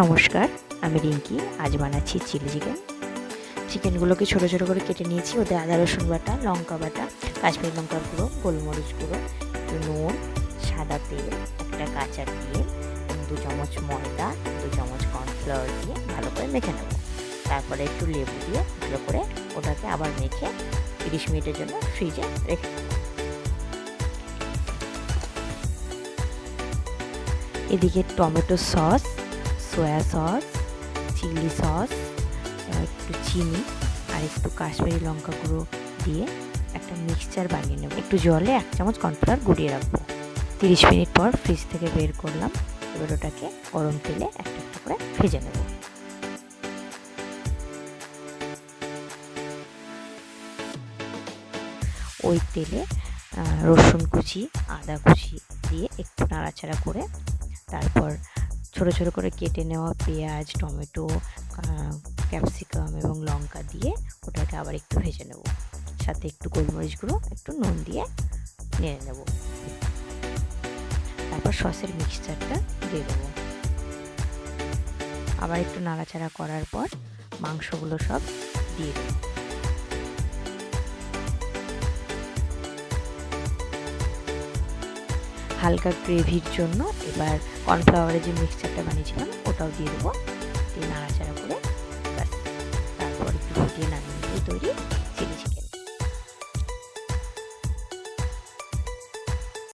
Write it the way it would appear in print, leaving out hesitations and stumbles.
নমস্কার, আমি রিঙ্কি। আজ বানাচ্ছি চিলি চিকেন। চিকেনগুলোকে ছোটো ছোটো করে কেটে নিয়েছি। ওতে আদা রসুন বাটা, লঙ্কা বাটা, কাশ্মীরি লঙ্কার গুঁড়ো, গোলমরিচ গুঁড়ো, একটু নুন, সাদা তেল, একটা কাঁচা ডিম, 2 চামচ ময়দা, 2 চামচ কর্নফ্লাওয়ার দিয়ে ভালো করে মেখে নেব। তারপরে একটু লেবু দিয়ে ভালো করে ওটাকে আবার মেখে 30 মিনিটের জন্য ফ্রিজে রেখে দেবো। এদিকে tomato sauce, soy sauce, chilli sauce, একটু চিনি আর একটু কাশ্মীরি লঙ্কা গুঁড়ো দিয়ে একটা মিক্সচার বানিয়ে নেব। একটু জলে 1 চামচ কর্নফ্লাওয়ার গুঁড়িয়ে রাখবো। 30 মিনিট পর ফ্রিজ থেকে বের করলাম। এবার ওটাকে গরম তেলে একটা একটা করে ভেজে নেব। ওই তেলে রসুন কুচি, আদা কুচি দিয়ে একটু নাড়াচাড়া করে তারপর ছোটো ছোটো করে কেটে নেওয়া পেঁয়াজ, টমেটো, ক্যাপসিকাম এবং লঙ্কা দিয়ে ওটাকে আবার একটু ভেজে নেব। সাথে একটু গোলমরিচ গুঁড়ো, একটু নুন দিয়ে নেড়ে নেব। তারপর সসের মিক্সচারটা দিয়ে দেবো। আবার একটু নাড়াচাড়া করার পর মাংসগুলো সব দিয়ে দেবো। হালকা গ্রেভির জন্য এবার কর্নফ্লাওয়ারের যে মিক্সচারটা বানিয়েছিলাম ওটাও দিয়ে দেবো। দিয়ে নাড়াচাড়া করে ব্যাস, তারপর একটু ফুটিয়ে নামিয়ে তৈরি